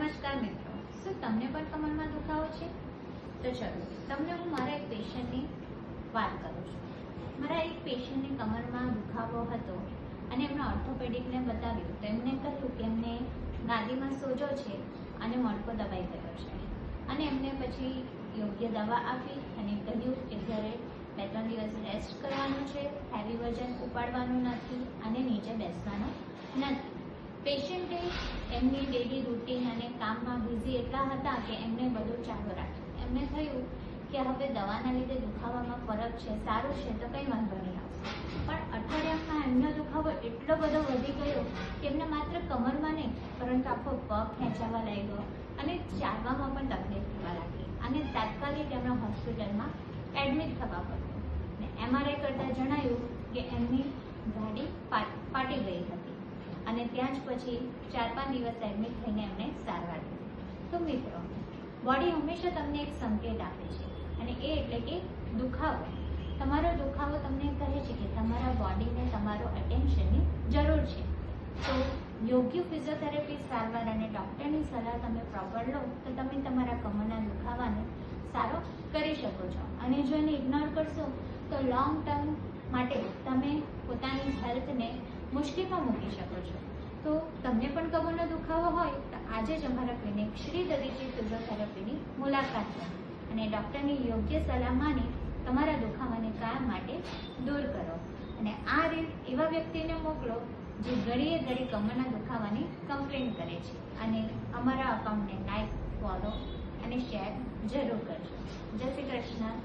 નમસ્કાર મિત્રો, શું તમને પણ કમરમાં દુખાવો છે? તો ચલો તમને હું મારા એક પેશન્ટની વાત કરું છું. મારા એક પેશન્ટને કમરમાં દુખાવો હતો અને એમણે ઓર્થોપેડિકને બતાવ્યું તો એમને કહ્યું કે એમને ગાદીમાં સોજો છે અને મણકો દબાઈ ગયો છે અને એમને પછી યોગ્ય દવા આપી અને કહ્યું કે ઘરે 2-3 દિવસ રેસ્ટ કરવાનું છે, હેવી વજન ઉપાડવાનું નથી અને નીચે બેસવાનું નથી. પેશન્ટે એમની ડેલી રૂટીન અને કામમાં બિઝી એટલા હતા કે એમને બધું ચાલુ રાખ્યું. એમને થયું કે હવે દવાના લીધે દુખાવામાં ફરક છે, સારું છે તો કંઈ વાંધો નહીં આવશે. પણ અઠવાડિયામાં એમનો દુખાવો એટલો બધો વધી ગયો કે એમને માત્ર કમરમાં નહીં પરંતુ આખો પગ ખેંચાવા લાગ્યો અને ચાલવામાં પણ તકલીફ થવા લાગી અને તાત્કાલિક એમણે હોસ્પિટલમાં એડમિટ થવા પડ્યું. અને MRI કરતાં જણાયું કે એમની ગાડી ફાટી ગઈ હતી અને ત્યાં જ પછી 4-5 દિવસ એડમિટ થઈને એમને સારવાર લીધી. તો મિત્રો, બોડી હંમેશા તમને એક સંકેત આપે છે અને એ એટલે કે દુખાવો. તમારો દુખાવો તમને કહે છે કે તમારા બોડીને તમારો અટેન્શનની જરૂર છે. તો યોગ્ય ફિઝિયોથેરાપી સારવાર અને ડૉક્ટરની સલાહ તમે પ્રોપર લો તો તમે તમારા કમરના દુખાવાને સારો કરી શકો છો. અને જો એને ઇગ્નોર કરશો તો લોંગ ટર્મ માટે તમે પોતાની હેલ્થને મુશ્કેલીમાં મૂકી શકો છો. તો તમને પણ કમરનો દુખાવો હોય તો આજે જ અમારા ક્લિનિક શ્રી દધીચી ફિઝિયોથેરાપીની મુલાકાત લો અને ડૉક્ટરની યોગ્ય સલાહ માની તમારા દુખાવાને કાયમ માટે દૂર કરો. અને આ રીત એવા વ્યક્તિને મોકલો જે ઘડીએ ઘડી કમરના દુખાવાની કમ્પ્લેન કરે છે. અને અમારા અકાઉન્ટને લાઈક, ફોલો અને શેર જરૂર કરજો. જય શ્રી કૃષ્ણ.